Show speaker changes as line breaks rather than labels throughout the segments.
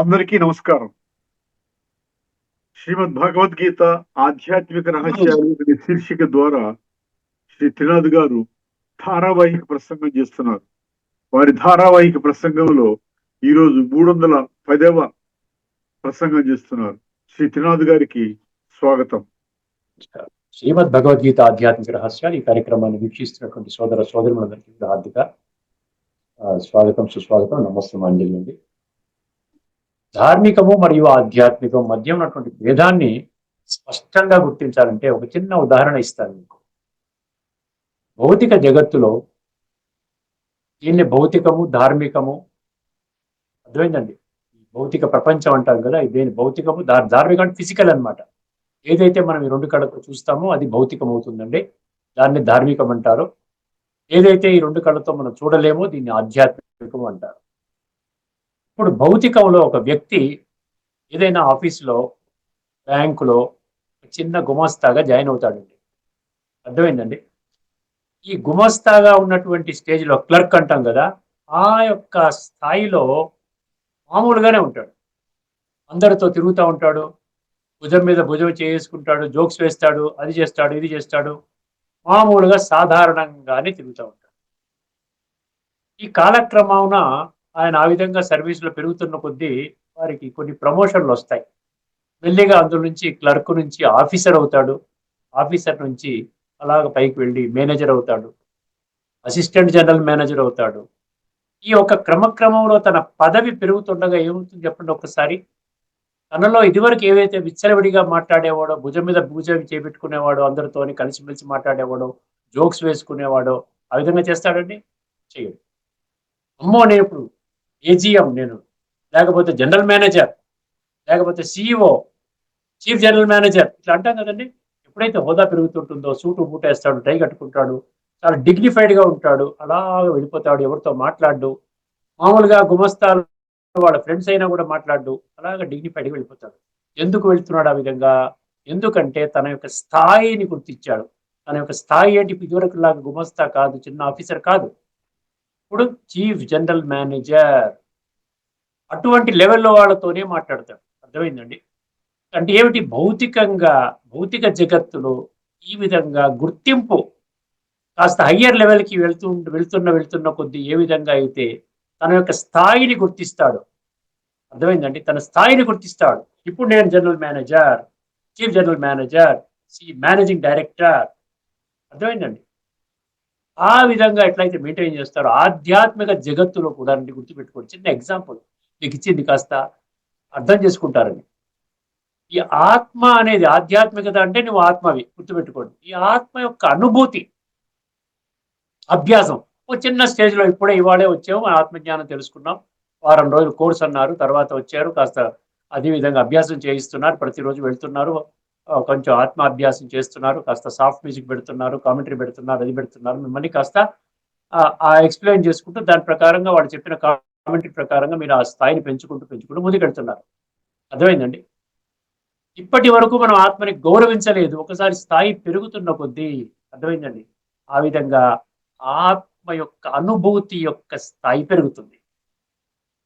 అందరికీ నమస్కారం. శ్రీమద్ భగవద్గీత ఆధ్యాత్మిక రహస్యాలు అనే శీర్షిక ద్వారా శ్రీ త్రినాథ్ గారు ధారావాహిక ప్రసంగం చేస్తున్నారు. వారి ధారావాహిక ప్రసంగంలో ఈరోజు 310వ ప్రసంగం చేస్తున్నారు. శ్రీ త్రినాథ్ గారికి స్వాగతం.
శ్రీమద్ భగవద్గీత ఆధ్యాత్మిక రహస్యాలు ఈ కార్యక్రమాన్ని వీక్షిస్తున్నటువంటి సోదర సోదరులందరికీ హార్దిక స్వాగతం, సుస్వాగతం, నమస్కారం అండి. ధార్మికము మరియు ఆధ్యాత్మికం మధ్య ఉన్నటువంటి భేదాన్ని స్పష్టంగా గుర్తించాలంటే ఒక చిన్న ఉదాహరణ ఇస్తాను మీకు. భౌతిక జగత్తులో దీన్ని భౌతికము, ధార్మికము అర్థమైందండి. భౌతిక ప్రపంచం అంటాం కదా, దేని భౌతికము, ధార్మికం అంటే ఫిజికల్ అన్నమాట. ఏదైతే మనం ఈ రెండు కళ్ళతో చూస్తామో అది భౌతికం అవుతుందండి, దాన్ని ధార్మికం అంటారు. ఏదైతే ఈ రెండు కళ్ళతో మనం చూడలేమో దీన్ని ఆధ్యాత్మికం అంటారు. ఇప్పుడు భౌతికంలో ఒక వ్యక్తి ఏదైనా ఆఫీసులో, బ్యాంకులో చిన్న గుమస్తాగా జాయిన్ అవుతాడండి. అర్థమైందండి. ఈ గుమస్తాగా ఉన్నటువంటి స్టేజ్లో క్లర్క్ అంటాం కదా, ఆ యొక్క స్థాయిలో మామూలుగానే ఉంటాడు. అందరితో తిరుగుతూ ఉంటాడు, భుజం మీద భుజం చేసుకుంటాడు, జోక్స్ వేస్తాడు, అది చేస్తాడు, ఇది చేస్తాడు, మామూలుగా సాధారణంగానే తిరుగుతూ ఉంటాడు. ఈ కాలక్రమాన ఆయన ఆ విధంగా సర్వీసులో పెరుగుతున్న కొద్దీ వారికి కొన్ని ప్రమోషన్లు వస్తాయి. మెల్లిగా అందులో నుంచి క్లర్క్ నుంచి ఆఫీసర్ అవుతాడు, ఆఫీసర్ నుంచి అలాగ పైకి వెళ్ళి మేనేజర్ అవుతాడు, అసిస్టెంట్ జనరల్ మేనేజర్ అవుతాడు. ఈ యొక్క క్రమక్రమంలో తన పదవి పెరుగుతుండగా ఏమవుతుంది చెప్పండి ఒక్కసారి. తనలో ఇదివరకు ఏవైతే విచ్చలవిడిగా మాట్లాడేవాడో, భుజం మీద భుజం చేపెట్టుకునేవాడో, అందరితోని కలిసిమెలిసి మాట్లాడేవాడో, జోక్స్ వేసుకునేవాడో, ఆ విధంగా చేస్తాడండి? చేయడు. అమ్మో నేను ఇప్పుడు ఏజీఎం, నేను లేకపోతే జనరల్ మేనేజర్, లేకపోతే సిఇఓ, చీఫ్ జనరల్ మేనేజర్ ఇట్లా అంటాం కదండి. ఎప్పుడైతే హోదా పెరుగుతుంటుందో సూటు బూట వేస్తాడు, టై కట్టుకుంటాడు, చాలా డిగ్నిఫైడ్గా ఉంటాడు, అలాగ వెళ్ళిపోతాడు, ఎవరితో మాట్లాడు, మామూలుగా గుమస్తాలు వాళ్ళ ఫ్రెండ్స్ అయినా కూడా మాట్లాడు, అలాగా డిగ్నిఫైడ్గా వెళ్ళిపోతాడు. ఎందుకు వెళ్తున్నాడు ఆ విధంగా? ఎందుకంటే తన యొక్క స్థాయిని గుర్తించాడు. తన యొక్క స్థాయి ఏంటి? ఇదివరకు లాగా గుమస్తా కాదు, చిన్న ఆఫీసర్ కాదు, ఇప్పుడు చీఫ్ జనరల్ మేనేజర్. అటువంటి లెవెల్లో వాళ్ళతోనే మాట్లాడతాడు. అర్థమైందండి. అంటే ఏమిటి? భౌతికంగా, భౌతిక జగత్తులో ఈ విధంగా గుర్తింపు కాస్త హయ్యర్ లెవెల్కి వెళ్తున్న కొద్దీ ఏ విధంగా అయితే తన యొక్క స్థాయిని గుర్తిస్తాడు. అర్థమైందండి. తన స్థాయిని గుర్తిస్తాడు. ఇప్పుడు నేను general manager, chief general manager, managing director. అర్థమైందండి. ఆ విధంగా ఎట్లయితే మెయింటైన్ చేస్తారో ఆధ్యాత్మిక జగత్తులో కూడా గుర్తుపెట్టుకోండి. చిన్న ఎగ్జాంపుల్ మీకు ఇచ్చింది కాస్త అర్థం చేసుకుంటారని. ఈ ఆత్మ అనేది ఆధ్యాత్మికత అంటే నువ్వు ఆత్మవి, గుర్తుపెట్టుకోండి. ఈ ఆత్మ యొక్క అనుభూతి, అభ్యాసం ఒక చిన్న స్టేజ్లో ఇప్పుడే ఇవాళే వచ్చాము, ఆత్మజ్ఞానం తెలుసుకున్నాం, వారం రోజులు కోర్స్ అన్నారు, తర్వాత వచ్చారు, కాస్త అదే విధంగా అభ్యాసం చేయిస్తున్నారు, ప్రతిరోజు వెళ్తున్నారు, కొంచెం ఆత్మ అభ్యాసం చేస్తున్నారు, కాస్త సాఫ్ట్ మ్యూజిక్ పెడుతున్నారు, కామెంటరీ పెడుతున్నారు, అది పెడుతున్నారు, మిమ్మల్ని కాస్త ఎక్స్ప్లెయిన్ చేసుకుంటూ దాని ప్రకారంగా వాళ్ళు చెప్పిన కామెంటరీ ప్రకారంగా మీరు ఆ స్థాయిని పెంచుకుంటూ ముందుకెళ్తున్నారు. అర్థమైందండి. ఇప్పటి వరకు మనం ఆత్మని గౌరవించలేదు, ఒకసారి స్థాయి పెరుగుతున్న కొద్దీ, అర్థమైందండి, ఆ విధంగా ఆత్మ యొక్క అనుభూతి యొక్క స్థాయి పెరుగుతుంది.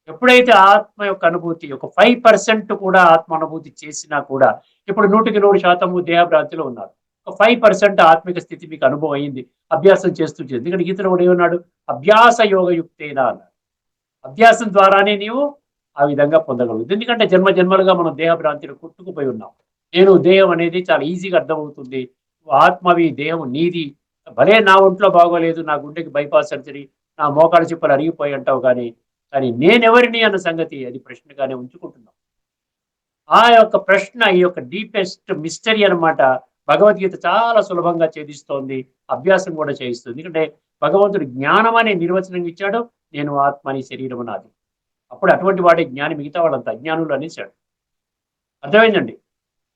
ఎప్పుడైతే ఆత్మ యొక్క అనుభూతి ఒక 5% కూడా ఆత్మ అనుభూతి చేసినా కూడా, ఇప్పుడు 100% దేహభ్రాంతిలో ఉన్నారు, ఒక 5% ఆత్మిక స్థితి మీకు అనుభవం అయింది అభ్యాసం చేస్తూ. ఎందుకంటే గీతలో కూడా ఏమన్నాడు? అభ్యాస యోగయుక్తేనా అన్నాడు. అభ్యాసం ద్వారానే నీవు ఆ విధంగా పొందగలదు. ఎందుకంటే జన్మ జన్మలుగా మనం దేహభ్రాంతిలో కొట్టుకుపోయి ఉన్నాం. నేను దేహం అనేది చాలా ఈజీగా అర్థమవుతుంది, ఆత్మవి, దేహం నీది, భలే నా ఒంట్లో బాగోలేదు, నా గుండెకి బైపాస్ సర్జరీ, నా మోకాళ్ళ చిప్పలు అరిగిపోయి అంటావు, కానీ నేనెవరిని అన్న సంగతి అది ప్రశ్నగానే ఉంచుకుంటున్నాం. ఆ యొక్క ప్రశ్న ఈ యొక్క డీపెస్ట్ మిస్టరీ అనమాట. భగవద్గీత చాలా సులభంగా ఛేదిస్తోంది, అభ్యాసం కూడా చేయిస్తుంది. ఎందుకంటే భగవంతుడు జ్ఞానం అనే నిర్వచనం ఇచ్చాడు, నేను ఆత్మని, శరీరం నాది. అప్పుడు అటువంటి వాడే జ్ఞాని, మిగతా వాళ్ళంతా అజ్ఞానులు అనేసాడు. అర్థమైందండి.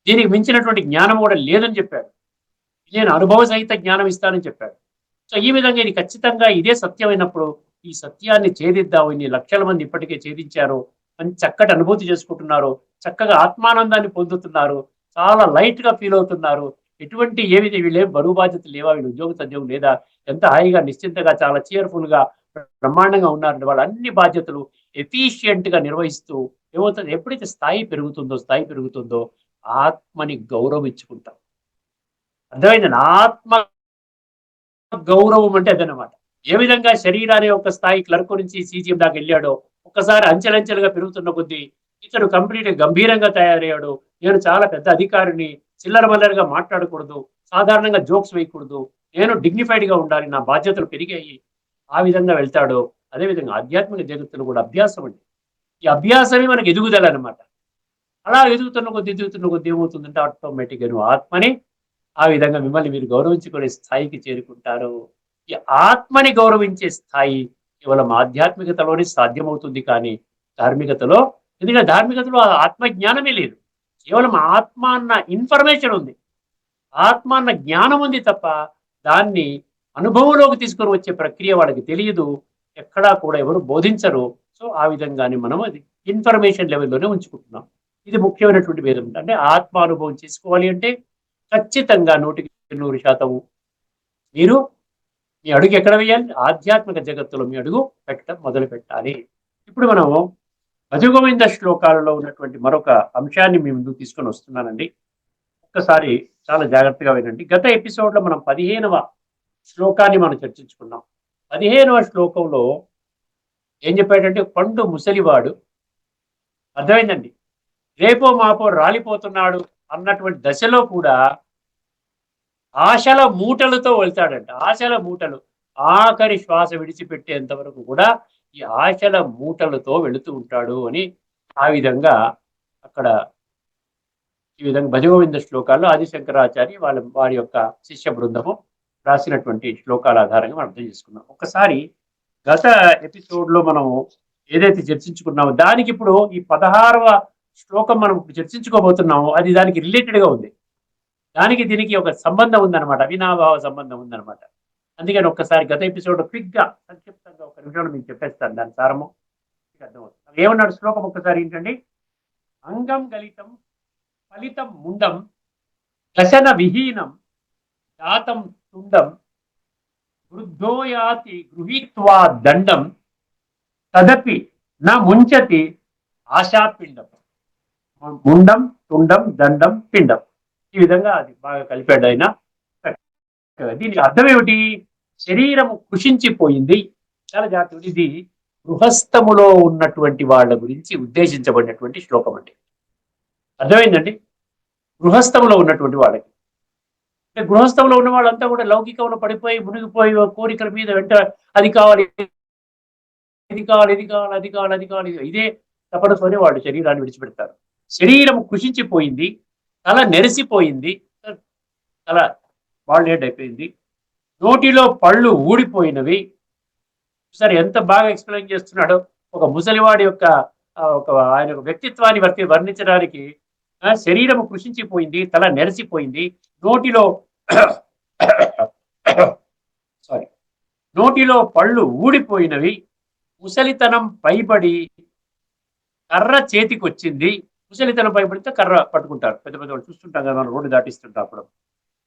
దీనికి మించినటువంటి జ్ఞానం కూడా లేదని చెప్పాడు. నేను అనుభవ సహిత జ్ఞానం ఇస్తానని చెప్పాడు. సో ఈ విధంగా ఇది ఖచ్చితంగా ఇదే సత్యమైనప్పుడు ఈ సత్యాన్ని ఛేదిద్దాము. ఇన్ని లక్షల మంది ఇప్పటికే ఛేదించారు, మంచి చక్కటి అనుభూతి చేసుకుంటున్నారు, చక్కగా ఆత్మానందాన్ని పొందుతున్నారు, చాలా లైట్ గా ఫీల్ అవుతున్నారు. ఎటువంటి వీళ్ళేం బరువు బాధ్యతలు లేవా, వీళ్ళు ఉద్యోగ సద్యోగం లేదా, ఎంత హాయిగా నిశ్చింతగా చాలా cheerful గా బ్రహ్మాండంగా ఉన్నారు. వాళ్ళ అన్ని బాధ్యతలు ఎఫిషియెంట్ గా నిర్వహిస్తూ ఏమవుతుంది, ఎప్పుడైతే స్థాయి పెరుగుతుందో ఆత్మని గౌరవించుకుంటాం. అర్థమైందండి? ఆత్మ గౌరవం అంటే అదనమాట. ఏ విధంగా శరీరాన్ని ఒక స్థాయి క్లర్క్ నుంచి సీజీఎం దాకా వెళ్ళాడో, ఒక్కసారి అంచెలంచెలుగా పెరుగుతున్న కొద్దీ ఇతడు కంప్లీట్ గంభీరంగా తయారయ్యాడు. నేను చాలా పెద్ద అధికారిని, చిల్లర మల్లరగా మాట్లాడకూడదు, సాధారణంగా జోక్స్ వేయకూడదు, నేను డిగ్నిఫైడ్ గా ఉండాలి, నా బాధ్యతలు పెరిగాయి, ఆ విధంగా వెళ్తాడో అదేవిధంగా ఆధ్యాత్మిక జగత్తులో కూడా అభ్యాసం అండి. ఈ అభ్యాసమే మనకి ఎదుగుదల అనమాట. అలా ఎదుగుతున్న కొద్ది ఏమవుతుందంటే ఆటోమేటిక్గా నువ్వు ఆత్మని ఆ విధంగా మిమ్మల్ని మీరు గౌరవించుకునే స్థాయికి చేరుకుంటారు. ఈ ఆత్మని గౌరవించే స్థాయి కేవలం ఆధ్యాత్మికతలోనే సాధ్యమవుతుంది, కానీ ధార్మికతలో, ఎందుకంటే ధార్మికతలో ఆత్మ జ్ఞానమే లేదు. కేవలం ఆత్మ అన్న ఇన్ఫర్మేషన్ ఉంది, ఆత్మ అన్న జ్ఞానం ఉంది తప్ప దాన్ని అనుభవంలోకి తీసుకొని వచ్చే ప్రక్రియ వాళ్ళకి తెలియదు, ఎక్కడా కూడా ఎవరు బోధించరు. సో ఆ విధంగానే మనం అది ఇన్ఫర్మేషన్ లెవెల్లోనే ఉంచుకుంటున్నాం. ఇది ముఖ్యమైనటువంటి భేదం. అంటే ఆత్మ అనుభవం చేసుకోవాలి అంటే ఖచ్చితంగా 100% మీరు మీ అడుగు ఎక్కడ వేయాలి? ఆధ్యాత్మిక జగత్తులో మీ అడుగు పెట్టడం మొదలు పెట్టాలి. ఇప్పుడు మనం భజగోవింద శ్లోకాలలో ఉన్నటువంటి మరొక అంశాన్ని మీ ముందుకు తీసుకొని వస్తున్నానండి. ఒక్కసారి చాలా జాగ్రత్తగా వినండి. గత ఎపిసోడ్లో మనం 15వ శ్లోకాన్ని మనం చర్చించుకున్నాం. 15వ శ్లోకంలో ఏం చెప్పాడంటే, పండు ముసలివాడు, అర్థమైందండి, రేపో మాపో రాలిపోతున్నాడు అన్నటువంటి దశలో కూడా ఆశల మూటలతో వెళ్తాడంట. ఆశల మూటలు, ఆఖరి శ్వాస విడిచిపెట్టేంత వరకు కూడా ఈ ఆశల మూటలతో వెళుతూ ఉంటాడు అని ఆ విధంగా అక్కడ ఈ విధంగా భజగోవింద శ్లోకాల్లో ఆదిశంకరాచార్య వారి యొక్క శిష్య బృందము రాసినటువంటి శ్లోకాల ఆధారంగా మనం అర్థం చేసుకున్నాం. ఒకసారి గత ఎపిసోడ్లో మనం ఏదైతే చర్చించుకున్నామో దానికి ఇప్పుడు ఈ 16వ శ్లోకం మనం చర్చించుకోబోతున్నాము, అది దానికి రిలేటెడ్గా ఉంది. దానికి దీనికి ఒక సంబంధం ఉందన్నమాట, అవినాభావ సంబంధం ఉందన్నమాట. అందుకని ఒక్కసారి గత ఎపిసోడ్ క్విక్గా సంక్షిప్తంగా ఒక నిమిషంలో మీకు చెప్పేస్తాను, దాని సారము అర్థమవుతుంది. ఏమన్నాడు శ్లోకం ఒక్కసారి ఏంటండి? అంగం గలితం ఫలితం ముండం దశన విహీనం జాతం తుండం వృద్ధోయాతి గృహీత్వా దండం తదపి నా ముంచతి ఆశాపిండం. ముండం, తుండం, దండం, పిండం, ఈ విధంగా అది బాగా కలిపాడు ఆయన. దీనికి అర్థం ఏమిటి? శరీరము కృషించిపోయింది. చాలా జాగ్రత్త, ఇది గృహస్థములో ఉన్నటువంటి వాళ్ళ గురించి ఉద్దేశించబడినటువంటి శ్లోకం అండి. అర్థమైందండి? గృహస్థములో ఉన్నటువంటి వాళ్ళకి, అంటే గృహస్థంలో ఉన్న వాళ్ళంతా కూడా లౌకికంలో పడిపోయి మునిగిపోయి కోరికల మీద వెంట అది కావాలి, ఇది కావాలి, ఇది కావాలి, అది కావాలి, అది కావాలి, ఇదే తపనతోనే వాళ్ళు శరీరాన్ని విడిచిపెడతారు. శరీరం కృషించిపోయింది, తల నెరిసిపోయింది, తల బాల్డెడ్ అయిపోయింది, నోటిలో పళ్ళు ఊడిపోయినవి. సరే, ఎంత బాగా ఎక్స్ప్లెయిన్ చేస్తున్నాడో. ఒక ముసలివాడి యొక్క ఆయన వ్యక్తిత్వాన్ని వర్ణించడానికి శరీరము కృషించిపోయింది, తల నెరసిపోయింది, నోటిలో సారీ నోటిలో పళ్ళు ఊడిపోయినవి, ముసలితనం పైబడి కర్ర చేతికి వచ్చింది. ముసలితనం పైబడితే కర్ర పట్టుకుంటారు, పెద్ద పెద్ద వాళ్ళు చూస్తుంటాం కదా మనం రోడ్డు దాటిస్తుంటాం అప్పుడు.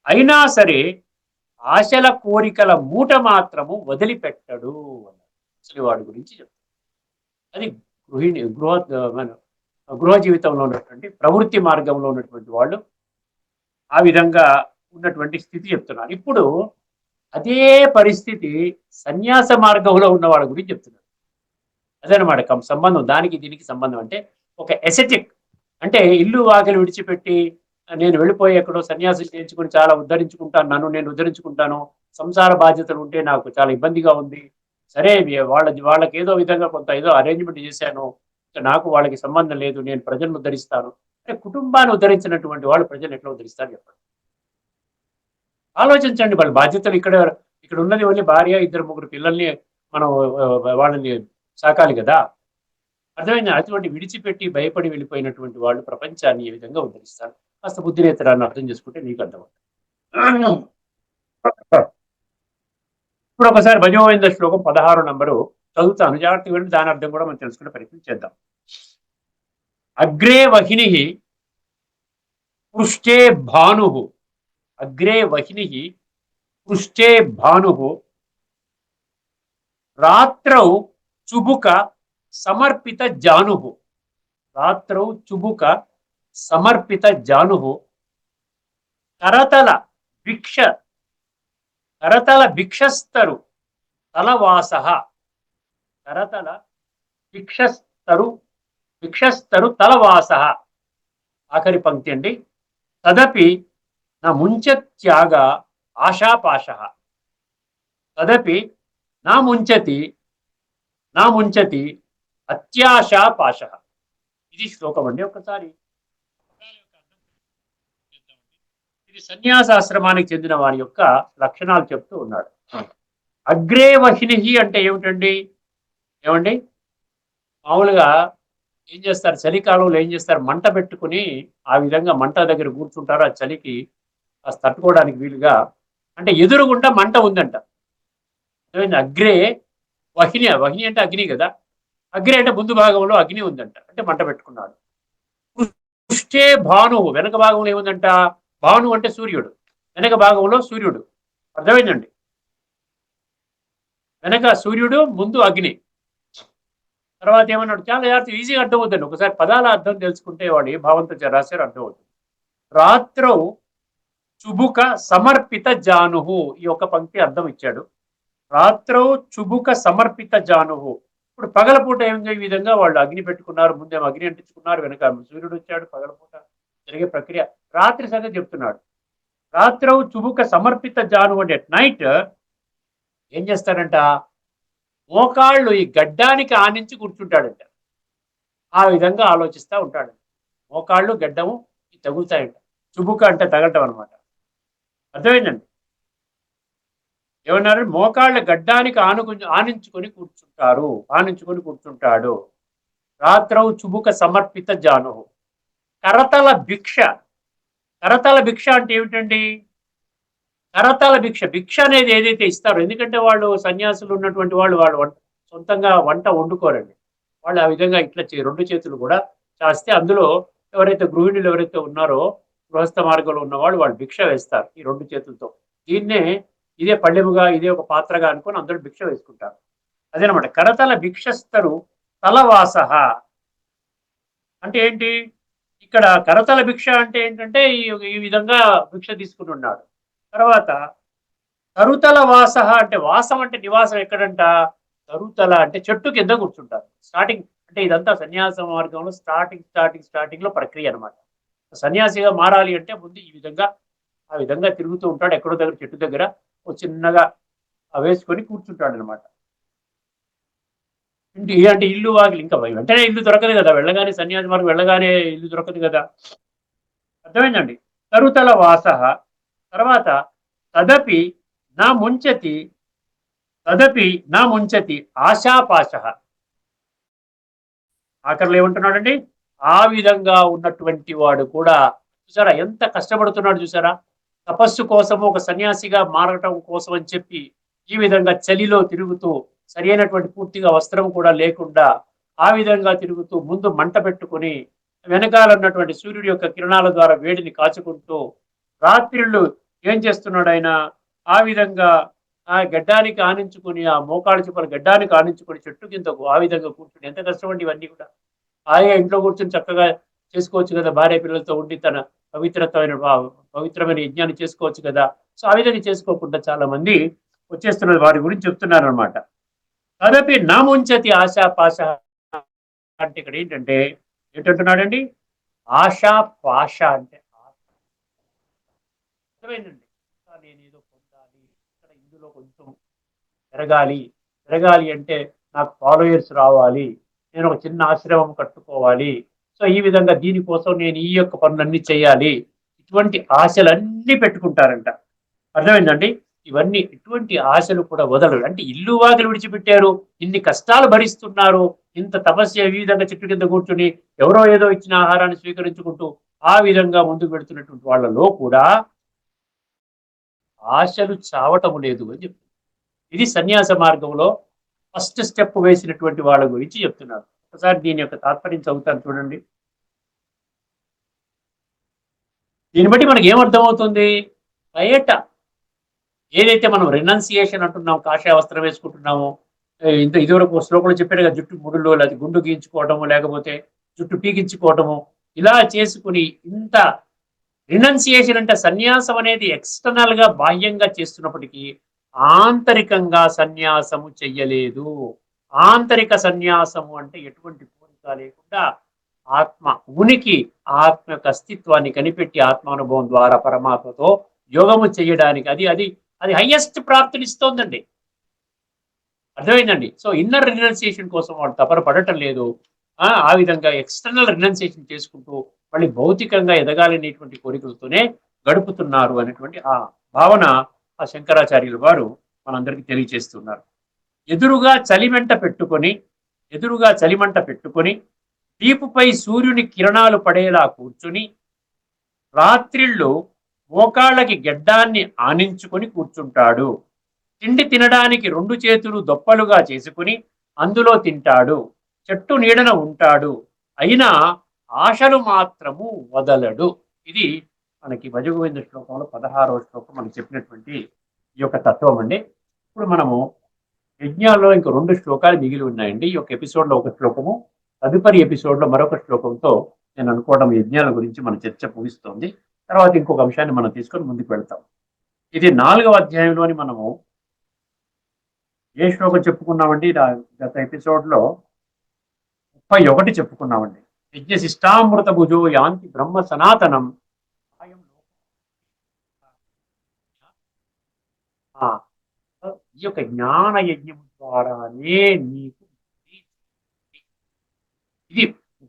అయినా సరే ఆశల కోరికల మూట మాత్రము వదిలిపెట్టడు అన్నాడు. ముసలివాడి గురించి చెప్తాడు. అది గృహ జీవితంలో ఉన్నటువంటి ప్రవృత్తి మార్గంలో ఉన్నటువంటి వాళ్ళు ఆ విధంగా ఉన్నటువంటి స్థితి చెప్తున్నారు. ఇప్పుడు అదే పరిస్థితి సన్యాస మార్గంలో ఉన్న వాళ్ళ గురించి చెప్తున్నారు. అదనమాట సంబంధం, దానికి దీనికి సంబంధం. అంటే ఒక ఎసెటిక్, అంటే ఇల్లు వాకిలి విడిచిపెట్టి నేను వెళ్ళిపోయి ఎక్కడో సన్యాసం చేయించుకుని చాలా ఉద్ధరించుకుంటాను, నన్ను నేను ఉద్ధరించుకుంటాను, సంసార బాధ్యతలు ఉంటే నాకు చాలా ఇబ్బందిగా ఉంది, సరే వాళ్ళకి ఏదో విధంగా కొంత ఏదో అరేంజ్మెంట్ చేశాను, నాకు వాళ్ళకి సంబంధం లేదు, నేను ప్రజలను ఉద్ధరిస్తాను అంటే కుటుంబాన్ని ఉద్ధరించినటువంటి వాళ్ళు ప్రజలు ఎట్లా ఉద్ధరిస్తారు చెప్పండి? ఆలోచించండి. వాళ్ళ బాధ్యతలు ఇక్కడ ఉన్నది ఓన్లీ భార్య, 2-3 పిల్లల్ని మనం వాళ్ళని సాకాలి కదా. అర్థమైంది? అటువంటి విడిచిపెట్టి భయపడి వెళ్ళిపోయినటువంటి వాళ్ళు ప్రపంచాన్ని ఏ విధంగా ఉద్ధరిస్తారు? కాస్త బుద్ధినేతరాన్ని అర్థం చేసుకుంటే నీకు అర్థమవుతుంది. ఇప్పుడు ఒకసారి భజగోవింద శ్లోకం 16 నంబరు చదువుతాను, జాగ్రత్తగా వెళ్ళి దాని అర్థం కూడా మనం తెలుసుకునే ప్రయత్నం చేద్దాం. అగ్రే వహిని పృష్ఠే భాను, అగ్రే వహిని పృష్ఠే భాను, రాత్రౌ చుబుక సమర్పిత జాను. రాత్రౌ చుబుక సమర్పిత జాను కరతల భిక్ష కరతల భిక్షస్తరు తలవాస కరతల భిక్షస్తరు తలవాస. ఆఖరి పంక్తి అండి. తదపి నా ముంచత్యాగ ఆశాపాశ. తదపి నా ముంచతి అత్యాశాపాశ. ఇది శ్లోకం అండి. ఒకసారి ఇది సన్యాసాశ్రమానికి చెందిన వారి యొక్క లక్షణాలు చెప్తూ ఉన్నాడు. అగ్రే వహిని అంటే ఏమిటండి? ఏమండి, మామూలుగా ఏం చేస్తారు, చలికాలంలో ఏం చేస్తారు, మంట పెట్టుకుని ఆ విధంగా మంట దగ్గర కూర్చుంటారు. ఆ చలికి తట్టుకోవడానికి వీలుగా. అంటే ఎదురుగుండా మంట ఉందంట. అగ్రే వహిని, వహిని అంటే అగ్ని కదా. అగ్ని అంటే ముందు భాగంలో అగ్ని ఉందంట, అంటే మంట పెట్టుకున్నాడు. పృష్ఠే భానువు, వెనక భాగంలో ఏముందంట? భాను అంటే సూర్యుడు, వెనక భాగంలో సూర్యుడు. అర్థమైందండి? వెనక సూర్యుడు, ముందు అగ్ని. తర్వాత ఏమన్నాడు? చాలా జాగ్రత్త, ఈజీగా అర్థం అవుతుంది. ఒకసారి పదాల అర్థం తెలుసుకుంటే వాడు ఏ భావంతో రాశారు అర్థం అవుతుంది. రాత్రౌ చుబుక సమర్పిత జానుహు, ఈ ఒక పంక్తి అర్థం ఇచ్చాడు. రాత్రౌ చుబుక సమర్పిత జానుహు. ఇప్పుడు పగలపూట ఏమిందో ఈ విధంగా వాళ్ళు అగ్ని పెట్టుకున్నారు. ముందేమో అగ్ని అంటించుకున్నారు, వెనక సూర్యుడు వచ్చాడు. పగలపూట జరిగే ప్రక్రియ. రాత్రి సంగతి చెప్తున్నాడు. రాత్రౌ చుబుక సమర్పిత జాను అంటే అట్ నైట్ ఏం చేస్తాడంట? మోకాళ్ళు ఈ గడ్డానికి ఆనించి కూర్చుంటాడంట. ఆ విధంగా ఆలోచిస్తూ ఉంటాడు. మోకాళ్ళు గడ్డము తగులుతాయంట. చుబుక అంటే తగలటం అనమాట. అర్థమైందండి? ఏమన్నారు? మోకాళ్ళ గడ్డానికి ఆనించుకొని కూర్చుంటాడు. రాత్రౌ చుబుక సమర్పిత జాను కరతల భిక్ష. కరతల భిక్ష అంటే ఏమిటండి? కరతల భిక్ష, భిక్ష అనేది ఏదైతే ఇస్తారో, ఎందుకంటే వాళ్ళు సన్యాసులు ఉన్నటువంటి వాళ్ళు సొంతంగా వంట వండుకోరండి. వాళ్ళు ఆ విధంగా ఇట్లా రెండు చేతులు కూడా చేస్తే అందులో ఎవరైతే గృహిణులు ఎవరైతే ఉన్నారో, గృహస్థ మార్గంలో ఉన్నవాళ్ళు వాళ్ళు భిక్ష వేస్తారు ఈ రెండు చేతులతో. దీన్నే ఇదే పళ్ళెముగా, ఇదే ఒక పాత్రగా అనుకొని అందరూ భిక్ష వేసుకుంటారు. అదేనమాట కరతల భిక్షస్తరు తలవాస అంటే ఏంటి? ఇక్కడ కరతల భిక్ష అంటే ఏంటంటే ఈ విధంగా భిక్ష తీసుకుని ఉన్నాడు. తర్వాత తరుతల వాస అంటే, వాసం అంటే నివాసం ఎక్కడంట? తరుతల అంటే చెట్టు కింద కూర్చుంటారు. స్టార్టింగ్ అంటే ఇదంతా సన్యాస మార్గంలో స్టార్టింగ్ లో ప్రక్రియ అనమాట. సన్యాసిగా మారాలి అంటే ముందు ఈ విధంగా ఆ విధంగా తిరుగుతూ ఉంటాడు. ఎక్కడో దగ్గర చెట్టు దగ్గర ఓ చిన్నగా వేసుకొని కూర్చుంటాడు అనమాట. అంటే ఇల్లు వాకిలి, ఇంకా వెంటనే ఇల్లు దొరకదు కదా, వెళ్ళగానే సన్యాసి మార్గం వెళ్ళగానే ఇల్లు దొరకదు కదా. అర్థమైందండి? తరుతల వాస. తర్వాత తదపి నా ముంచతి ఆశాపాశ. ఆఖరిలో ఏమంటున్నాడండి? ఆ విధంగా ఉన్నటువంటి వాడు కూడా చూసారా ఎంత కష్టపడుతున్నాడు చూసారా? తపస్సు కోసము, ఒక సన్యాసిగా మారటం కోసం అని చెప్పి ఈ విధంగా చలిలో తిరుగుతూ, సరి అయినటువంటి పూర్తిగా వస్త్రం కూడా లేకుండా ఆ విధంగా తిరుగుతూ, ముందు మంట పెట్టుకుని వెనకాలన్నటువంటి సూర్యుడి యొక్క కిరణాల ద్వారా వేడిని కాచుకుంటూ, రాత్రిళ్ళు ఏం చేస్తున్నాడు ఆయన? ఆ విధంగా ఆ గడ్డానికి ఆనించుకుని, ఆ మోకాళ్ళ చిప్పల గడ్డానికి ఆనించుకుని చెట్టు కిందకు ఆ విధంగా కూర్చుని, ఎంత కష్టమండి ఇవన్నీ కూడా. హాయిగా ఇంట్లో కూర్చొని చక్కగా చేసుకోవచ్చు కదా, భార్య పిల్లలతో ఉండి తన పవిత్రమైన యజ్ఞాన్ని చేసుకోవచ్చు కదా. సో ఆ విధంగా చేసుకోకుండా చాలా మంది వచ్చేస్తున్నారు. వారి గురించి చెప్తున్నారు అనమాట. తదపి నా ముంచతి ఆశాపాశ అంటే ఇక్కడ ఏంటంటున్నాడండి? ఆశాపాశ అంటే అర్థమైందండి. నేను ఏదో పొందాలి, ఇక్కడ ఇందులో కొంచెం పెరగాలి అంటే నాకు ఫాలోయర్స్ రావాలి, నేను ఒక చిన్న ఆశ్రమం కట్టుకోవాలి, సో ఈ విధంగా దీనికోసం నేను ఈ యొక్క పనులన్నీ చేయాలి, ఇటువంటి ఆశలన్నీ పెట్టుకుంటారంట. అర్థమైందండి? ఇవన్నీ ఇటువంటి ఆశలు కూడా వదలరు. అంటే ఇల్లు వాకిలు విడిచిపెట్టారు, ఇన్ని కష్టాలు భరిస్తున్నారు, ఇంత తపస్య ఈ విధంగా చెట్టు కింద కూర్చుని ఎవరో ఏదో ఇచ్చిన ఆహారాన్ని స్వీకరించుకుంటూ ఆ విధంగా ముందుకు పెడుతున్నటువంటి వాళ్ళలో కూడా ఆశలు చావటము లేదు అని చెప్తున్నారు. ఇది సన్యాస మార్గంలో ఫస్ట్ స్టెప్ వేసినటువంటి వాళ్ళ గురించి చెప్తున్నారు. ఒకసారి దీని యొక్క తాత్పర్యం చదువుతాను చూడండి. దీన్ని బట్టి మనకి ఏమర్థమవుతుంది? బయట ఏదైతే మనం రెనౌన్సియేషన్ అంటున్నాం, కాషాయ వస్త్రం వేసుకుంటున్నామో, ఇదివరకు శ్లోకంలో చెప్పారు కదా, జుట్టు ముడులు, లేకపోతే గుండు గీయించుకోవడము, లేకపోతే జుట్టు పీకించుకోవటము ఇలా చేసుకుని ఇంత రినౌన్సియేషన్ అంటే సన్యాసం అనేది ఎక్స్టర్నల్ గా బాహ్యంగా చేస్తున్నప్పటికీ ఆంతరికంగా సన్యాసము చెయ్యలేదు. ఆంతరిక సన్యాసము అంటే ఎటువంటి కోరిక లేకుండా ఆత్మ ఉనికి, ఆత్మ యొక్క అస్తిత్వాన్ని కనిపెట్టి ఆత్మానుభవం ద్వారా పరమాత్మతో యోగము చేయడానికి అది అది అది హైయెస్ట్ ప్రాప్తినిస్తోందండి. అర్థమైందండి. సో ఇన్నర్ రినౌన్సియేషన్ కోసం వాళ్ళు తపన పడటం లేదు. ఆ విధంగా ఎక్స్టర్నల్ రినౌన్సియేషన్ చేసుకుంటూ మళ్ళీ భౌతికంగా ఎదగాలనేటువంటి కోరికలతోనే గడుపుతున్నారు అనేటువంటి ఆ భావన ఆ శంకరాచార్యుల వారు మనందరికీ తెలియజేస్తున్నారు. ఎదురుగా చలిమంట పెట్టుకొని ఎదురుగా చలిమంట పెట్టుకొని దీపుపై సూర్యుని కిరణాలు పడేలా కూర్చుని రాత్రిళ్ళు మోకాళ్ళకి గెడ్డాన్ని ఆనించుకొని కూర్చుంటాడు. తిండి తినడానికి రెండు చేతులు దొప్పలుగా చేసుకుని అందులో తింటాడు. చెట్టు నీడన ఉంటాడు. అయినా ఆశలు మాత్రము వదలడు. ఇది మనకి భజగోవింద శ్లోకంలో 16వ శ్లోకం మనకి చెప్పినటువంటి ఈ యొక్క తత్వం అండి. ఇప్పుడు మనము యజ్ఞాల్లో ఇంకో 2 శ్లోకాలు మిగిలి ఉన్నాయండి. ఈ యొక్క ఎపిసోడ్లో ఒక శ్లోకము, తదుపరి ఎపిసోడ్లో మరొక శ్లోకంతో నేను అనుకోవడం యజ్ఞాల గురించి మన చర్చ ముగిస్తోంది. తర్వాత ఇంకొక అంశాన్ని మనం తీసుకొని ముందుకు వెళ్తాం. ఇది 4వ అధ్యాయంలోని మనము ఏ శ్లోకం చెప్పుకున్నామండి? గత ఎపిసోడ్లో 31 చెప్పుకున్నామండి. యజ్ఞ శిష్టామృత భుజో యాంతి బ్రహ్మ సనాతనం. ఈ యొక్క జ్ఞాన యజ్ఞం ద్వారానే నీకు ఇది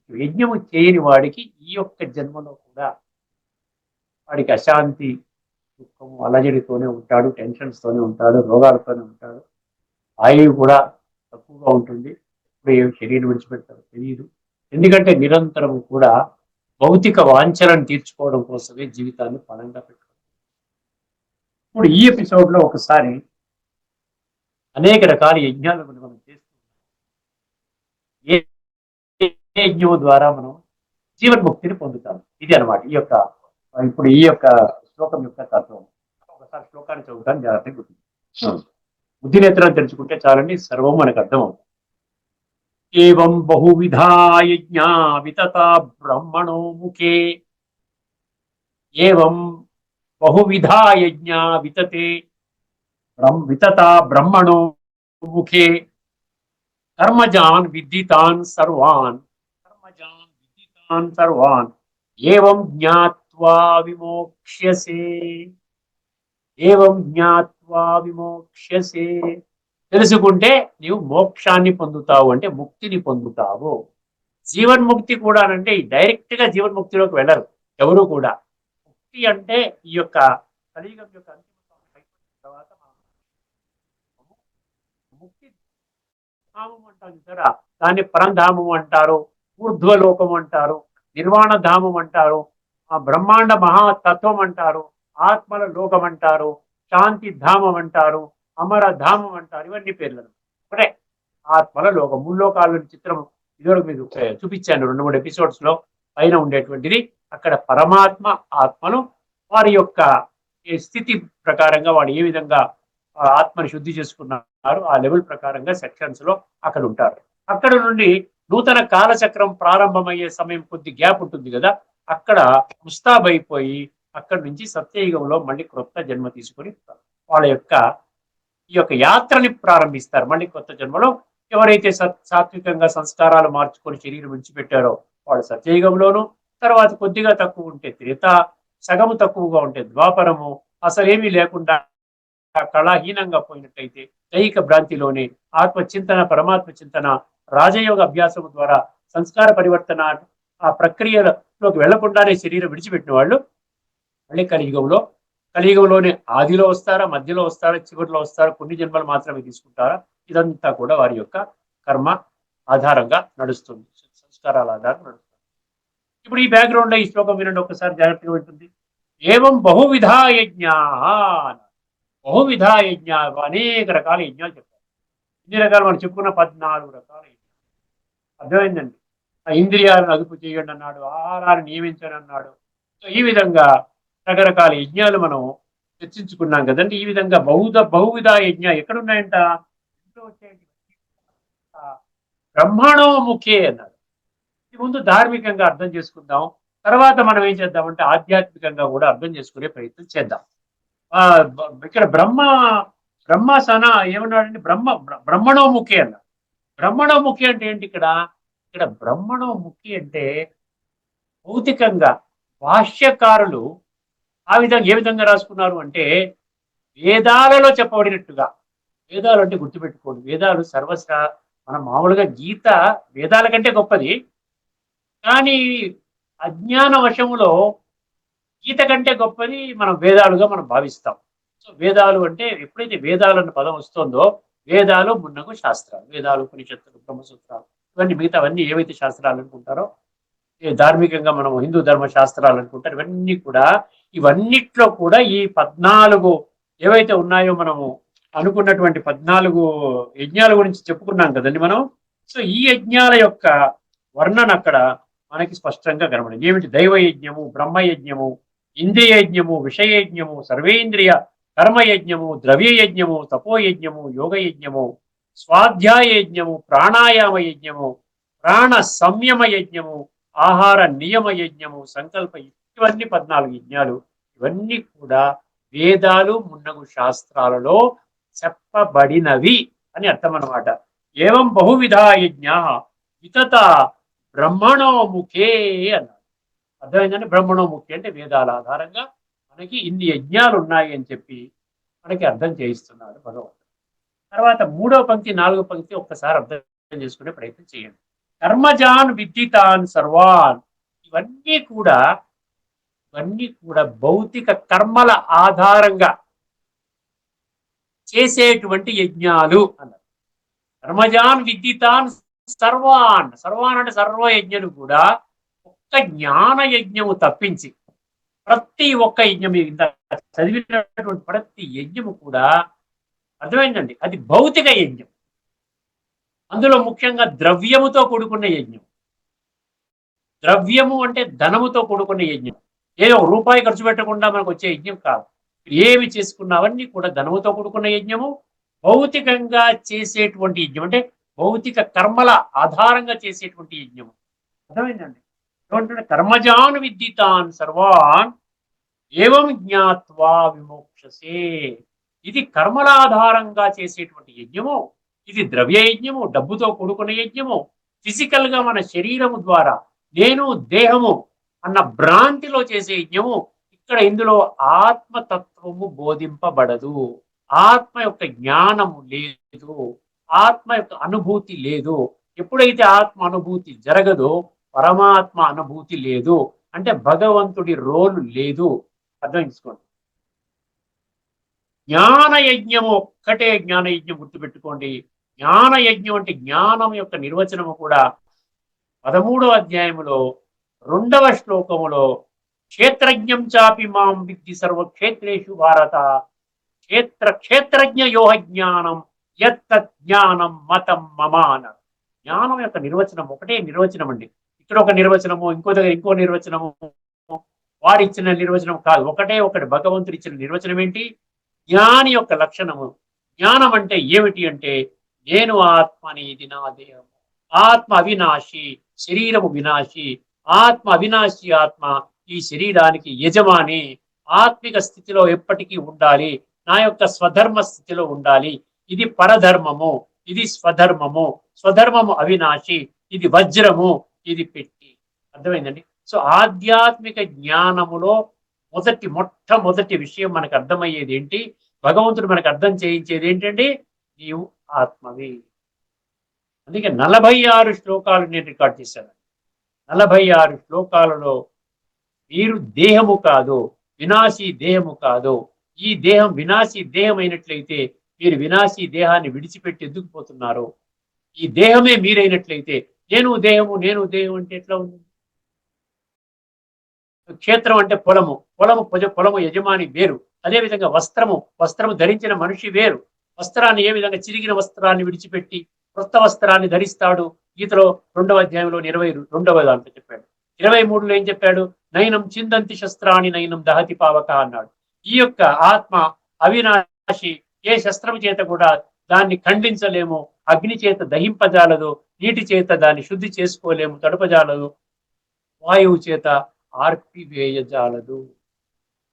యజ్ఞము చేయని వాడికి ఈ యొక్క జన్మలో కూడా వాడికి అశాంతి, దుఃఖము, అలజడితోనే ఉంటాడు, టెన్షన్స్ తోనే ఉంటాడు, రోగాలతోనే ఉంటాడు, ఆయువు కూడా తక్కువగా ఉంటుంది. ఇప్పుడు ఏం శరీరం విడిచిపెడతారో తెలియదు. ఎందుకంటే నిరంతరం కూడా భౌతిక వాంఛలను తీర్చుకోవడం కోసమే జీవితాన్ని పణంగా పెట్టుకుంటారు. ఇప్పుడు ఈ ఎపిసోడ్లో ఒకసారి అనేక రకాల యజ్ఞాలను మనం చేస్తున్నాం. ఏ యజ్ఞం ద్వారా మనం జీవన్ముక్తిని పొందుతాం. ఇది అనమాట ఈ యొక్క ఇప్పుడు ఈ యొక్క శ్లోకం యొక్క తత్వం. ఒకసారి శ్లోకాన్ని చదువుతాను, జాగ్రత్తగా గుర్తు. బుద్ధి నేత్రాన్ని తెరుచుకుంటే చాలండి, సర్వం మనకు అర్థం అవుతుంది. ఏవం బహువిధా యజ్ఞా వితతా బ్రహ్మణో ముఖే. ఏవం బహువిధా యజ్ఞా వితతా బ్రహ్మణో ముఖే కర్మజాన్ విద్దితాన్ సర్వాన్ ఏవం జ్ఞాత్వా విమోక్ష్యసే. ఏవం జ్ఞాత్వా విమోక్ష్యసే. తెలుసుకుంటే నీవు మోక్షాన్ని పొందుతావు, అంటే ముక్తిని పొందుతావు. జీవన్ముక్తి కూడా అంటే డైరెక్ట్ గా జీవన్ముక్తిలోకి వెళ్ళరు ఎవరు కూడా. ముక్తి అంటే ఈ యొక్క కలియుగం యొక్క అంతిమ తర్వాత ముక్తి ధామం అంటారు చూసారా, దాన్ని పరంధామం అంటారు, ఊర్ధ్వలోకం అంటారు, నిర్వాణ ధామం అంటారు, ఆ బ్రహ్మాండ మహాతత్వం అంటారు, ఆత్మల లోకం అంటారు, శాంతి ధామం అంటారు, అమర ధామం అంటారు. ఇవన్నీ పేర్లు ఒకటే. ఆత్మల లోకం, ముల్లోకాలని చిత్రం ఇదివరకు మీకు చూపించాను 2-3 ఎపిసోడ్స్ లో. పైన ఉండేటువంటిది అక్కడ పరమాత్మ ఆత్మను వారి యొక్క స్థితి ప్రకారంగా వాడు ఏ విధంగా ఆత్మని శుద్ధి చేసుకున్నారు ఆ లెవెల్ ప్రకారంగా సెక్షన్స్ లో అక్కడ ఉంటారు. అక్కడ నుండి నూతన కాలచక్రం ప్రారంభమయ్యే సమయం కొద్ది గ్యాప్ ఉంటుంది కదా, అక్కడ ముస్తాబైపోయి అక్కడి నుంచి సత్యయుగంలో మళ్ళీ కొత్త జన్మ తీసుకొని వాళ్ళ యొక్క ఈ యొక్క యాత్రని ప్రారంభిస్తారు. మళ్ళీ కొత్త జన్మలో ఎవరైతే సాత్వికంగా సంస్కారాలు మార్చుకొని శరీరం విడిచిపెట్టారో వాళ్ళు సత్యయుగంలోను, తర్వాత కొద్దిగా తక్కువ ఉంటే త్రేత, సగము తక్కువగా ఉంటే ద్వాపరము, అసలేమీ లేకుండా కళాహీనంగా పోయినట్టయితే దైహిక భ్రాంతిలోనే ఆత్మచింతన, పరమాత్మ చింతన, రాజయోగ అభ్యాసం ద్వారా సంస్కార పరివర్తన ఆ ప్రక్రియలోకి వెళ్లకుండానే శరీరం విడిచిపెట్టిన వాళ్ళు మళ్ళీ కలియుగంలోనే ఆదిలో వస్తారా, మధ్యలో వస్తారా, చివరిలో వస్తారా, కొన్ని జన్మలు మాత్రమే తీసుకుంటారా, ఇదంతా కూడా వారి యొక్క కర్మ ఆధారంగా నడుస్తుంది, సంస్కారాల ఆధారంగా నడుస్తుంది. ఇప్పుడు ఈ బ్యాక్గ్రౌండ్ లో ఈ శ్లోకం వినండి ఒకసారి, జాగ్రత్తగా ఉంటుంది. ఏవం బహువిధా యజ్ఞా, బహువిధా యజ్ఞ, అనేక రకాల యజ్ఞాలు చెప్పారు. ఇన్ని రకాలు మనం చెప్పుకున్న 14 రకాల యజ్ఞాలు. అర్థమైందండి. ఆ ఇంద్రియాలను అదుపు చేయండి అన్నాడు, ఆహారాన్ని నియమించండి అన్నాడు. సో ఈ విధంగా రకరకాల యజ్ఞాలు మనం చర్చించుకున్నాం కదండి. ఈ విధంగా బహువిధ యజ్ఞ ఎక్కడున్నాయంట? బ్రహ్మణో ముఖే అన్నాడు. ముందు ధార్మికంగా అర్థం చేసుకుందాం, తర్వాత మనం ఏం చేద్దామంటే ఆధ్యాత్మికంగా కూడా అర్థం చేసుకునే ప్రయత్నం చేద్దాం. ఇక్కడ బ్రహ్మ ఏమన్నాడంటే బ్రహ్మణోముఖి అన్న. బ్రహ్మణోముఖి అంటే ఏంటి ఇక్కడ? ఇక్కడ బ్రహ్మణోముఖి అంటే భౌతికంగా భాష్యకారులు ఏ విధంగా రాసుకున్నారు అంటే, వేదాలలో చెప్పబడినట్టుగా. వేదాలు అంటే గుర్తుపెట్టుకోండి, వేదాలు మనం మామూలుగా గీత వేదాల కంటే గొప్పది, కానీ అజ్ఞాన వశములో గీత కంటే గొప్పది మనం వేదాలుగా మనం భావిస్తాం. సో వేదాలు అంటే ఎప్పుడైతే వేదాలు అన్న పదం వస్తుందో, వేదాలు మున్నగు శాస్త్రాలు, వేదాలు, ఉపనిషత్తులు, బ్రహ్మసూత్రాలు, ఇవన్నీ మిగతావన్నీ ఏవైతే శాస్త్రాలు అనుకుంటారో, ధార్మికంగా మనం హిందూ ధర్మ శాస్త్రాలు అనుకుంటారు, ఇవన్నిట్లో కూడా ఈ 14 ఏవైతే ఉన్నాయో మనము అనుకున్నటువంటి 14 యజ్ఞాల గురించి చెప్పుకున్నాం కదండి మనం. సో ఈ యజ్ఞాల యొక్క వర్ణన అక్కడ మనకి స్పష్టంగా కనబడింది. ఏమిటి? దైవయజ్ఞము, బ్రహ్మయజ్ఞము, ఇంద్రియయజ్ఞము, విషయయజ్ఞము, సర్వేంద్రియ కర్మయజ్ఞము, ద్రవ్యయజ్ఞము, తపోయజ్ఞము, యోగయజ్ఞము, స్వాధ్యాయయజ్ఞము, ప్రాణాయామ యజ్ఞము, ప్రాణ సంయమ యజ్ఞము, ఆహార నియమ యజ్ఞము, సంకల్ప, ఇవన్నీ 14 యజ్ఞాలు. ఇవన్నీ కూడా వేదాలు మున్నగు శాస్త్రాలలో చెప్పబడినవి అని అర్థం అన్నమాట. ఏవం బహువిధ యజ్ఞ వితత బ్రహ్మణోముఖే అన్నారు. అర్థమైందంటే బ్రహ్మణోముఖి అంటే వేదాల ఆధారంగా మనకి ఇన్ని యజ్ఞాలు ఉన్నాయి అని చెప్పి మనకి అర్థం చేయిస్తున్నాడు భగవంతుడు. తర్వాత 3వ పంక్తి 4వ పంక్తి ఒక్కసారి అర్థం చేసుకునే ప్రయత్నం చేయండి. కర్మజాన్ విద్యుతాన్ సర్వాన్. ఇవన్నీ కూడా భౌతిక కర్మల ఆధారంగా చేసేటువంటి యజ్ఞాలు అన్నారు. కర్మజాన్ విద్యుతాన్ సర్వాన్. సర్వాన్ అంటే సర్వయజ్ఞను కూడా ఒక్క జ్ఞాన యజ్ఞము తప్పించి ప్రతి ఒక్క యజ్ఞం, ఇంత చదివినటువంటి ప్రతి యజ్ఞము కూడా అర్థమైందండి, అది భౌతిక యజ్ఞం. అందులో ముఖ్యంగా ద్రవ్యముతో కూడుకున్న యజ్ఞం. ద్రవ్యము అంటే ధనముతో కూడుకున్న యజ్ఞం. ఏదో రూపాయి ఖర్చు పెట్టకుండా మనకు వచ్చే యజ్ఞం కాదు. ఏమి చేసుకున్నవన్నీ కూడా ధనముతో కూడుకున్న యజ్ఞము, భౌతికంగా చేసేటువంటి యజ్ఞం అంటే భౌతిక కర్మల ఆధారంగా చేసేటువంటి యజ్ఞము. అర్థమైందండి? ఏమంటే కర్మజాన్ విద్యుతాన్ సర్వాన్ ఏవం జ్ఞాత్వా విమోక్షసే. ఇది కర్మల ఆధారంగా చేసేటువంటి యజ్ఞము, ఇది ద్రవ్య యజ్ఞము, డబ్బుతో కూడుకున్న యజ్ఞము, ఫిజికల్ గా మన శరీరము ద్వారా నేను దేహము అన్న భ్రాంతిలో చేసే యజ్ఞము. ఇక్కడ ఇందులో ఆత్మతత్వము బోధింపబడదు, ఆత్మ యొక్క జ్ఞానము లేదు, ఆత్మ యొక్క అనుభూతి లేదు. ఎప్పుడైతే ఆత్మ అనుభూతి జరగదో పరమాత్మ అనుభూతి లేదు, అంటే భగవంతుడి రోలు లేదు. అర్థం చేసుకోండి. జ్ఞాన యజ్ఞము ఒక్కటే జ్ఞాన యజ్ఞం, గుర్తుపెట్టుకోండి. జ్ఞాన యజ్ఞం అంటే జ్ఞానం యొక్క నిర్వచనము కూడా 13వ అధ్యాయములో 2వ శ్లోకములో క్షేత్రజ్ఞం చాపి మాం విద్ధి సర్వక్షేత్రేషు భారత క్షేత్రజ్ఞ యోహ జ్ఞానం యత్తత్ జ్ఞానం మతం మమ అన్నారు. జ్ఞానం యొక్క నిర్వచనం ఒకటే నిర్వచనం అండి. ఇక్కడ ఒక నిర్వచనము, ఇంకో దగ్గర ఇంకో నిర్వచనము, వారిచ్చిన నిర్వచనం కాదు, ఒకటి భగవంతుడు ఇచ్చిన నిర్వచనం. ఏంటి? జ్ఞాని యొక్క లక్షణము. జ్ఞానం అంటే ఏమిటి అంటే, నేను ఆత్మని, ఇది నా దేహము, ఆత్మ అవినాశి, శరీరము వినాశి, ఆత్మ అవినాశి, ఆత్మ ఈ శరీరానికి యజమాని, ఆత్మిక స్థితిలో ఎప్పటికీ ఉండాలి, నా యొక్క స్వధర్మ స్థితిలో ఉండాలి. ఇది పరధర్మము, ఇది స్వధర్మము. స్వధర్మము అవినాశి, ఇది వజ్రము, ఇది పెట్టి. అర్థమైందండి? సో ఆధ్యాత్మిక జ్ఞానములో మొట్టమొదటి విషయం మనకు అర్థమయ్యేది ఏంటి? భగవంతుడు మనకు అర్థం చేయించేది ఏంటండి? నీవు ఆత్మవి. అందుకే 46 శ్లోకాలు నేను రికార్డ్ చేశాను. 46 శ్లోకాలలో మీరు దేహము కాదు, వినాశీ దేహము కాదు. ఈ దేహం వినాశీ దేహం అయినట్లయితే మీరు వినాశీ దేహాన్ని విడిచిపెట్టి ఎందుకు పోతున్నారు? ఈ దేహమే మీరైనట్లయితే నేను దేహము అంటే ఎట్లా ఉంది? క్షేత్రం అంటే పొలము యజమాని వేరు. అదేవిధంగా వస్త్రము ధరించిన మనిషి వేరు. వస్త్రాన్ని ఏ విధంగా చిరిగిన వస్త్రాన్ని విడిచిపెట్టి కొత్త వస్త్రాన్ని ధరిస్తాడు? గీతలో 2వ అధ్యాయంలో 22వ దాంట్లో చెప్పాడు. 23లో ఏం చెప్పాడు? నైనం చిందంతి శస్త్రాన్ని నైనం దహతి పావక అన్నాడు. ఈ యొక్క ఆత్మ అవినాశి, ఏ శస్త్రం చేత కూడా దాన్ని ఖండించలేము, అగ్ని చేత దహింపజాలదు, నీటి చేత దాన్ని శుద్ధి చేసుకోలేము, తడపజాలదు, వాయువు చేత ఆర్పివేయజాలదు.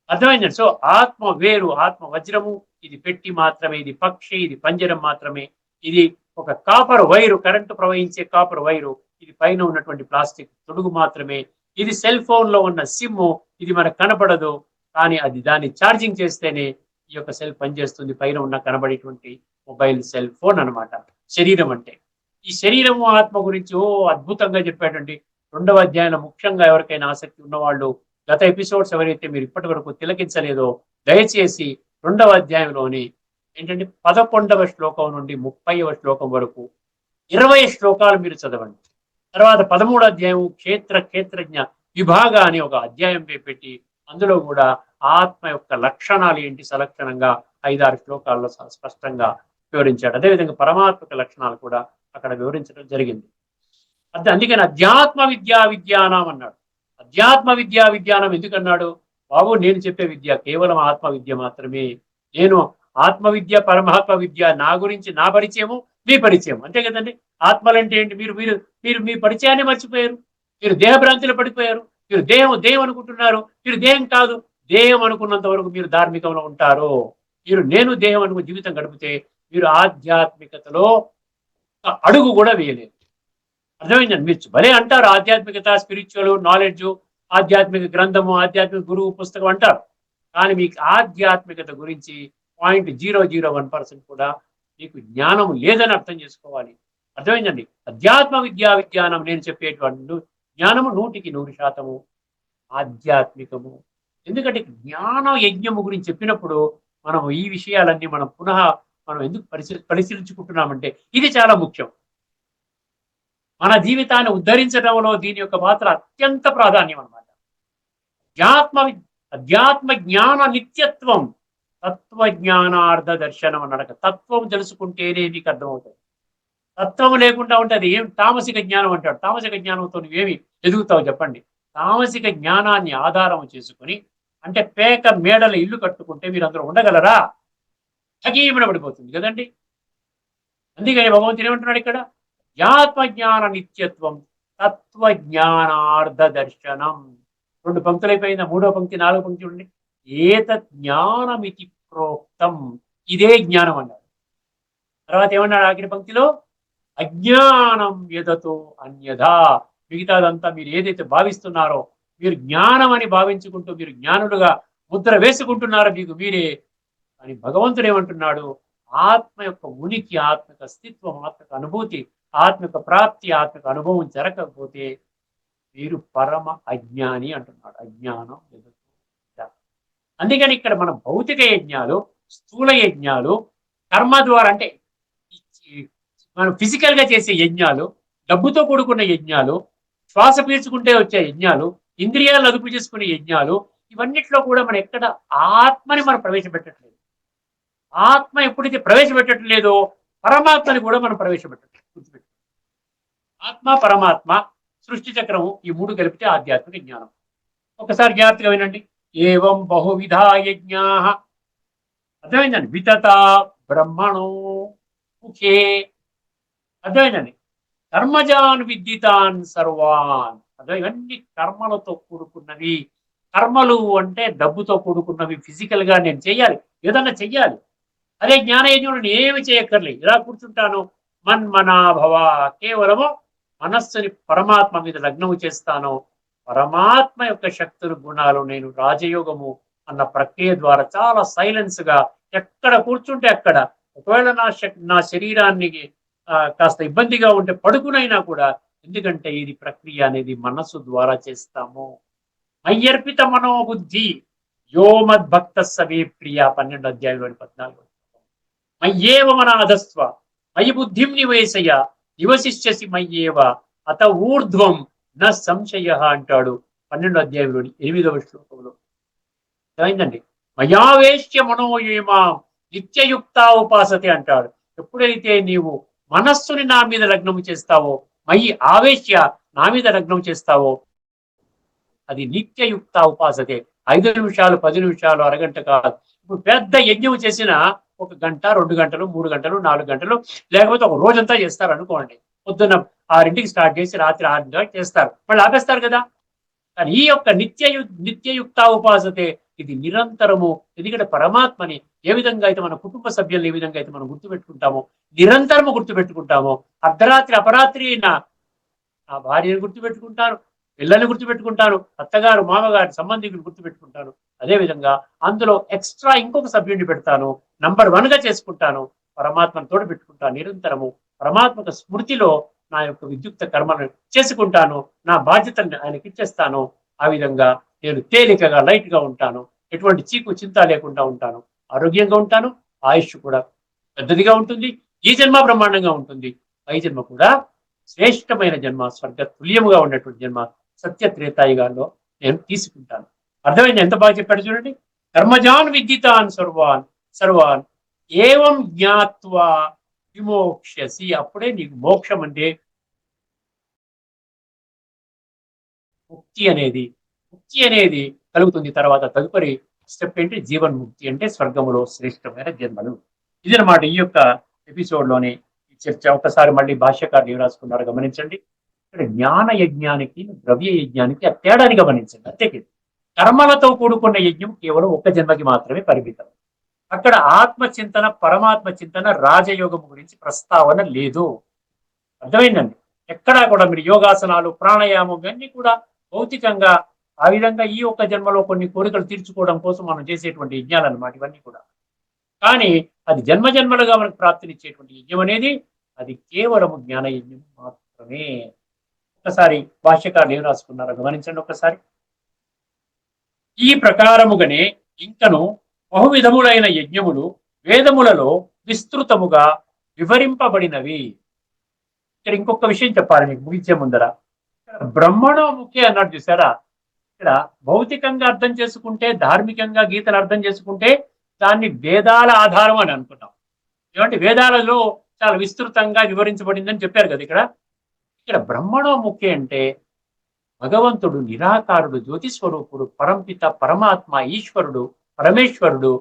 అర్థమైందండి. సో ఆత్మ వేరు, ఆత్మ వజ్రము, ఇది పెట్టి మాత్రమే, ఇది పక్షి, ఇది పంజరం మాత్రమే, ఇది ఒక కాపర్ వైరు, కరెంటు ప్రవహించే కాపర్ వైరు, ఇది పైన ఉన్నటువంటి ప్లాస్టిక్ తొడుగు మాత్రమే, ఇది సెల్ ఫోన్ లో ఉన్న సిమ్, ఇది మనకు కనపడదు, కానీ అది దాన్ని ఛార్జింగ్ చేస్తేనే ఈ యొక్క సెల్ పనిచేస్తుంది, పైన ఉన్న కనబడేటువంటి మొబైల్ సెల్ ఫోన్ అన్నమాట శరీరం అంటే. ఈ శరీరము ఆత్మ గురించి అద్భుతంగా చెప్పాడండి 2వ అధ్యాయంలో. ముఖ్యంగా ఎవరికైనా ఆసక్తి ఉన్నవాళ్ళు గత ఎపిసోడ్స్ ఎవరైతే మీరు ఇప్పటి వరకు తిలకించలేదో దయచేసి 2వ అధ్యాయంలోని ఏంటంటే 11వ శ్లోకం నుండి 30వ శ్లోకం వరకు 20 శ్లోకాలు మీరు చదవండి. తర్వాత 13వ అధ్యాయం క్షేత్రజ్ఞ విభాగ అని ఒక అధ్యాయం పెట్టి అందులో కూడా ఆత్మ యొక్క లక్షణాలు ఏంటి సలక్షణంగా 5-6 శ్లోకాల్లో స్పష్టంగా వివరించాడు. అదేవిధంగా పరమాత్మక లక్షణాలు కూడా అక్కడ వివరించడం జరిగింది. అందుకని అధ్యాత్మ విద్యానం అన్నాడు. అధ్యాత్మ విద్యానం ఎందుకన్నాడు? బాబు, నేను చెప్పే విద్య కేవలం ఆత్మ విద్య మాత్రమే. నేను ఆత్మ విద్య, పరమాత్మ విద్య, నా గురించి నా పరిచయము, మీ పరిచయం, అంతే కదండి. ఆత్మలంటే ఏంటి? మీరు మీరు మీరు మీ పరిచయాన్ని మర్చిపోయారు. మీరు దేహభ్రాంతిలో పడిపోయారు. మీరు దేహం అనుకుంటున్నారు. మీరు దేహం కాదు. దేహం అనుకున్నంత వరకు మీరు ధార్మికంలో ఉంటారు. మీరు నేను దేహం అనుకు జీవితం గడిపితే మీరు ఆధ్యాత్మికతలో అడుగు కూడా వేయలేరు. అర్థమైందండి. మీరు భలే అంటారు ఆధ్యాత్మికత, స్పిరిచువల్ నాలెడ్జ్, ఆధ్యాత్మిక గ్రంథము, ఆధ్యాత్మిక గురువు పుస్తకం అంటారు, కానీ మీకు ఆధ్యాత్మికత గురించి 0.001% కూడా మీకు జ్ఞానం లేదని అర్థం చేసుకోవాలి. అర్థమైందండి. అధ్యాత్మ విజ్ఞానం నేను చెప్పేటువంటి జ్ఞానము 100% ఆధ్యాత్మికము. ఎందుకంటే జ్ఞాన యజ్ఞము గురించి చెప్పినప్పుడు మనం ఈ విషయాలన్నీ మనం ఎందుకు పరిశీలించుకుంటున్నామంటే ఇది చాలా ముఖ్యం. మన జీవితాన్ని ఉద్ధరించడంలో దీని యొక్క పాత్ర అత్యంత ప్రాధాన్యం అన్నమాట. అధ్యాత్మ జ్ఞాన నిత్యత్వం, తత్వజ్ఞానార్థ దర్శనం అన్నాడు. తత్వం తెలుసుకుంటేనే నీకు అర్థమవుతుంది. తత్వం లేకుండా ఉంటే అది ఏం తామసిక జ్ఞానం అంటాడు. తామసిక జ్ఞానంతో నువ్వేమి ఎదుగుతావు చెప్పండి? తామసిక జ్ఞానాన్ని ఆధారం చేసుకుని, అంటే పేక మేడల ఇల్లు కట్టుకుంటే మీరు అందరూ ఉండగలరా? ఠగీమన పడిపోతుంది కదండి. అందుకని భగవంతుడు ఏమంటున్నాడు ఇక్కడ? ఆత్మజ్ఞాన నిత్యత్వం, తత్వజ్ఞానార్థ దర్శనం. 2 పంక్తులు అయిపోయిందా? 3వ పంక్తి 4వ పంక్తి ఉండి ఏతత్ జ్ఞానమితి ప్రోక్తం, ఇదే జ్ఞానం అన్నాడు. తర్వాత ఏమన్నాడు ఆఖరి పంక్తిలో? అజ్ఞానం యదతో అన్యథా, మిగతాదంతా మీరు ఏదైతే భావిస్తున్నారో, మీరు జ్ఞానం అని భావించుకుంటూ మీరు జ్ఞానులుగా ముద్ర వేసుకుంటున్నారో మీకు మీరే. అని భగవంతుడు ఏమంటున్నాడు? ఆత్మ యొక్క ఉనికి, ఆత్మక అస్తిత్వం, ఆత్మక అనుభూతి, ఆత్మక ప్రాప్తి, ఆత్మక అనుభవం జరగకపోతే మీరు పరమ అజ్ఞాని అంటున్నాడు. అజ్ఞానం. అందుకని ఇక్కడ మన భౌతిక యజ్ఞాలు, స్థూల యజ్ఞాలు, కర్మ ద్వారా అంటే మనం ఫిజికల్ గా చేసే యజ్ఞాలు, డబ్బుతో కూడుకున్న యజ్ఞాలు, శ్వాస పీల్చుకుంటే వచ్చే యజ్ఞాలు, ఇంద్రియాలు అదుపు చేసుకునే యజ్ఞాలు, ఇవన్నిట్లో కూడా మనం ఎక్కడ ఆత్మని మనం ప్రవేశపెట్టట్లేదు. ఆత్మ ఎప్పుడైతే ప్రవేశపెట్టడం లేదో పరమాత్మని కూడా మనం ప్రవేశపెట్టట్లేదు. ఆత్మ, పరమాత్మ, సృష్టి చక్రము, ఈ 3 కలిపితే ఆధ్యాత్మిక జ్ఞానం. ఒకసారి జాగ్రత్తగా వినండి. ఏవం బహువిధా యజ్ఞా, అర్థమైందండి. వితత బ్రహ్మణో ముఖే, అర్థమైందండి. కర్మజాన్ విద్యుతాన్ సర్వాన్, అదే ఇవన్నీ కర్మలతో కూడుకున్నవి. కర్మలు అంటే డబ్బుతో కూడుకున్నవి. ఫిజికల్ గా నేను చెయ్యాలి, ఏదన్నా చెయ్యాలి. అదే జ్ఞానయజ్ఞంలో నేను ఏమి చేయక్కర్లేదు, ఇలా కూర్చుంటాను. మన్మనాభవ, కేవలము మనస్సుని పరమాత్మ మీద లగ్నము చేస్తాను. పరమాత్మ యొక్క శక్తులు, గుణాలు నేను రాజయోగము అన్న ప్రక్రియ ద్వారా చాలా సైలెన్స్ గా ఎక్కడ కూర్చుంటే అక్కడ, ఒకవేళ నా శరీరాన్ని కాస్త ఇబ్బందిగా ఉంటే పడుకునైనా కూడా, ఎందుకంటే ఇది ప్రక్రియ అనేది మనస్సు ద్వారా చేస్తాము. మయ్యర్పిత మనోబుద్ధి యో మద్భక్త సవే ప్రియ, 12వ అధ్యాయంలో 14. మయ్యేవ మనాధస్వ మయి బుద్ధిం నివేశయ నివసిష్యసి మయ్యేవ అత ఊర్ధ్వం న సంశయ అంటాడు 12వ అధ్యాయంలోని 8వ శ్లోకంలో. అయిందండి. మయావేశ్య మనోయేమా నిత్యయుక్త ఉపాసతే అంటాడు. ఎప్పుడైతే నీవు మనస్సుని నా మీద లగ్నము చేస్తావో, మయి ఆవేశ్య నా మీద లగ్నం చేస్తావో, అది నిత్యయుక్త ఉపాసతే. 5 నిమిషాలు, 10 నిమిషాలు, అరగంట కాదు. ఇప్పుడు పెద్ద యజ్ఞం చేసిన 1 గంట, 2 గంటలు, 3 గంటలు, 4 గంటలు, లేకపోతే ఒక రోజంతా చేస్తారు అనుకోండి. పొద్దున్న 6ంటికి స్టార్ట్ చేసి రాత్రి 6 చేస్తారు, వాళ్ళు ఆపేస్తారు కదా. కానీ ఈ యొక్క నిత్యయుక్త ఉపాసతే, ఇది నిరంతరము. ఎందుకంటే పరమాత్మని ఏ విధంగా అయితే మన కుటుంబ సభ్యులను ఏ విధంగా అయితే మనం గుర్తుపెట్టుకుంటామో, నిరంతరము గుర్తుపెట్టుకుంటామో, అర్ధరాత్రి అపరాత్రి అయినా ఆ భార్యను గుర్తుపెట్టుకుంటారు, పిల్లల్ని గుర్తుపెట్టుకుంటారు, అత్తగారు మామగారి సంబంధికులు గుర్తుపెట్టుకుంటాను. అదేవిధంగా అందులో ఎక్స్ట్రా ఇంకొక సభ్యుడిని పెడతాను, నంబర్ 1 గా చేసుకుంటాను, పరమాత్మను తోడు పెట్టుకుంటాను. నిరంతరము పరమాత్మక స్మృతిలో నా యొక్క విద్యుక్త కర్మను చేసుకుంటాను, నా బాధ్యతని ఆయనకి ఇచ్చేస్తాను. ఆ విధంగా నేను తేలికగా లైట్ గా ఉంటాను, ఎటువంటి చీకు చింత లేకుండా ఉంటాను, ఆరోగ్యంగా ఉంటాను, ఆయుష్ కూడా పెద్దదిగా ఉంటుంది. ఈ జన్మ బ్రహ్మాండంగా ఉంటుంది, పై జన్మ కూడా శ్రేష్టమైన జన్మ, స్వర్గ తుల్యముగా ఉన్నటువంటి జన్మ సత్య త్రేతాయుగాల్లో నేను తీసుకుంటాను. అర్థమైంది? ఎంత బాగా చెప్పాడు చూడండి. కర్మజాన్ విద్యితాన్ సర్వాన్ సర్వాన్ ఏవం జ్ఞాత్వా విమోక్ష్యసి. అప్పుడే నీకు మోక్షం అంటే ముక్తి అనేది కలుగుతుంది. తర్వాత తదుపరి స్టెప్ ఏంటి? జీవన్ముక్తి, అంటే స్వర్గములో శ్రేష్టమైన జన్మలు. ఇదనమాట ఈ యొక్క ఎపిసోడ్ లోని చర్చ. ఒకసారి మళ్ళీ భాష్యకారులు ఏం రాసుకున్నారో గమనించండి. ఇక్కడ జ్ఞాన యజ్ఞానికి ద్రవ్య యజ్ఞానికి ఆ తేడాని గమనించండి. అంతే. కర్మలతో కూడుకున్న యజ్ఞం కేవలం ఒక జన్మకి మాత్రమే పరిమితం. అక్కడ ఆత్మచింతన, పరమాత్మ చింతన, రాజయోగం గురించి ప్రస్తావన లేదు. అర్థమైందండి? ఎక్కడా కూడా మీరు యోగాసనాలు, ప్రాణాయామం ఇవన్నీ కూడా భౌతికంగా ఆ విధంగా ఈ ఒక్క జన్మలో కొన్ని కోరికలు తీర్చుకోవడం కోసం మనం చేసేటువంటి యజ్ఞాలు అన్నమాట ఇవన్నీ కూడా. కానీ అది జన్మ జన్మలుగా మనకు ప్రాప్తినిచ్చేటువంటి యజ్ఞం అనేది అది కేవలము జ్ఞాన యజ్ఞం మాత్రమే. ఒకసారి భాష్యకారులు ఏం రాసుకున్నారో గమనించండి ఒకసారి. ఈ ప్రకారముగానే ఇంకను బహువిధములైన యజ్ఞములు వేదములలో విస్తృతముగా వివరింపబడినవి. ఇక్కడ ఇంకొక విషయం చెప్పాలి మీకు ముగించే ముందర. బ్రహ్మణోముఖి అన్నాడు చూసారా. ఇక్కడ భౌతికంగా అర్థం చేసుకుంటే, ధార్మికంగా గీతను అర్థం చేసుకుంటే దాన్ని వేదాల ఆధారం అని అనుకున్నాం. ఏమంటే వేదాలలో చాలా విస్తృతంగా వివరించబడిందని చెప్పారు కదా. ఇక్కడ బ్రహ్మణోముఖి అంటే భగవంతుడు నిరాకారుడు, జ్యోతిస్వరూపుడు, పరంపిత, పరమాత్మ, ఈశ్వరుడు, పరమేశ్వరుడు.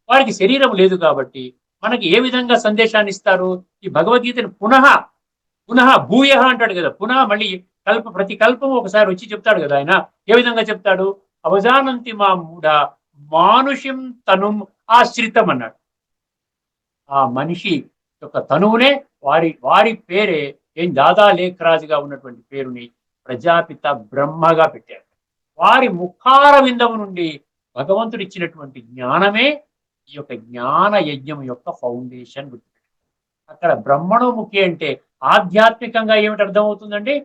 వారికి శరీరం లేదు కాబట్టి మనకి ఏ విధంగా సందేశాన్ని ఇస్తారు? ఈ భగవద్గీతను పునః భూయ అంటాడు కదా. పునః మళ్ళీ ప్రతి కల్పం ఒకసారి వచ్చి చెప్తాడు కదా. ఆయన ఏ విధంగా చెప్తాడు? అవజానంతి మా మూఢ మానుష్యం తను ఆశ్రితం అన్నాడు. ఆ మనిషి యొక్క తనువునే వారి పేరే ఏం దాదా లేఖరాజుగా ఉన్నటువంటి పేరుని ప్రజాపిత బ్రహ్మగా పెట్టారు. వారి ముఖార విందము నుండి భగవంతుడు ఇచ్చినటువంటి జ్ఞానమే ఈ యొక్క జ్ఞాన యజ్ఞం యొక్క ఫౌండేషన్. అక్కడ బ్రహ్మణోముఖి అంటే ఆధ్యాత్మికంగా ఏమిటి అర్థమవుతుందండి?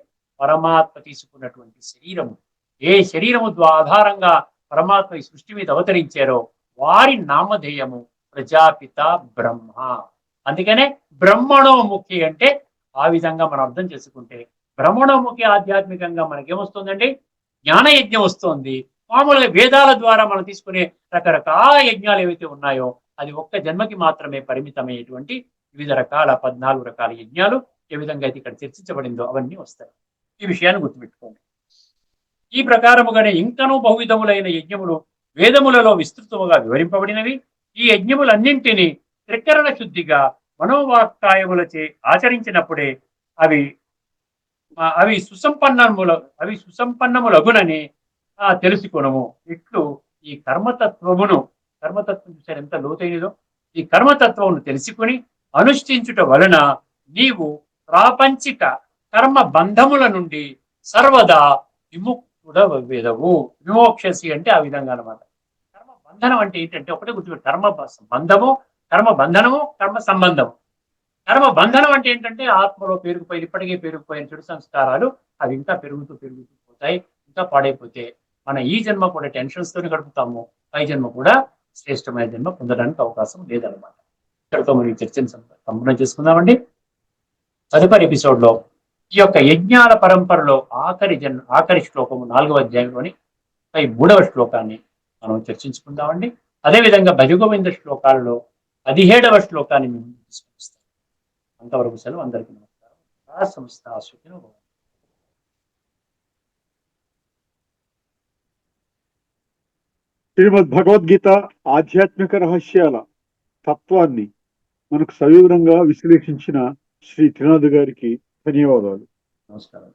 పరమాత్మ తీసుకున్నటువంటి శరీరము, ఏ శరీరము ఆధారంగా పరమాత్మ ఈ సృష్టి మీద అవతరించారో వారి నామధేయము ప్రజాపిత బ్రహ్మ. అందుకనే బ్రహ్మణోముఖి అంటే ఆ విధంగా మనం అర్థం చేసుకుంటే బ్రహ్మణోముఖి ఆధ్యాత్మికంగా మనకేమొస్తుందండి? జ్ఞాన యజ్ఞం వస్తుంది. మామూలుగా వేదాల ద్వారా మనం తీసుకునే రకరకాల యజ్ఞాలు ఏవైతే ఉన్నాయో అది ఒక్క జన్మకి మాత్రమే పరిమితమైనటువంటి వివిధ రకాల 14 రకాల యజ్ఞాలు ఏ విధంగా అయితే ఇక్కడ చర్చించబడిందో అవన్నీ వస్తాయి. ఈ విషయాన్ని గుర్తుపెట్టుకోండి. ఈ ప్రకారముగానే ఇంకనూ బహువిధములైన యజ్ఞములు వేదములలో విస్తృతముగా వివరింపబడినవి. ఈ యజ్ఞములన్నింటినీ త్రికరణ శుద్ధిగా మనోవాక్కాయములచే ఆచరించినప్పుడే అవి సుసంపన్నములగునని తెలుసుకొనము. ఇట్లు ఈ కర్మతత్వం చూసారు ఎంత లోతైనదో. ఈ కర్మతత్వమును తెలుసుకుని అనుష్ఠించుట వలన నీవు ప్రాపంచిక కర్మ బంధముల నుండి సర్వదా విముక్తుడవెదవు. విమోక్షసి అంటే ఆ విధంగా అనమాట. కర్మ బంధనం అంటే ఏంటంటే ఒకటే గుర్తుపెట్టు. కర్మ బంధనము, కర్మ సంబంధము. కర్మ బంధనం అంటే ఏంటంటే ఆత్మలో ఇప్పటికే పేరుకుపోయిన చెడు సంస్కారాలు అవి ఇంకా పెరుగుతూ పోతాయి, ఇంకా పాడైపోతే మన ఈ జన్మ కూడా టెన్షన్స్ తోనే గడుపుతాము, పై జన్మ కూడా శ్రేష్టమైన జన్మ పొందడానికి అవకాశం లేదనమాట. ఇక్కడితో మనం ఈ చర్చను సంపూర్ణం చేసుకుందామండి. తదుపరి ఎపిసోడ్ లో ఈ యొక్క యజ్ఞాల పరంపరలో ఆఖరి శ్లోకము 4వ అధ్యాయంలోని 3వ శ్లోకాన్ని మనం చర్చించుకుందామండి. అదేవిధంగా భజగోవింద శ్లోకాలలో 17వ శ్లోకాన్ని మేము తీసుకొస్తాం. అంతవరకు సెలవు. అందరికీ నమస్కారం. సంస్థ సుఖినో భవంతు.
శ్రీమద్ భగవద్గీత ఆధ్యాత్మిక రహస్యాల తత్వాన్ని మనకు సవివరంగా విశ్లేషించిన శ్రీ త్రినాథ్ గారికి ధన్యవాదాలు.
నమస్కారం.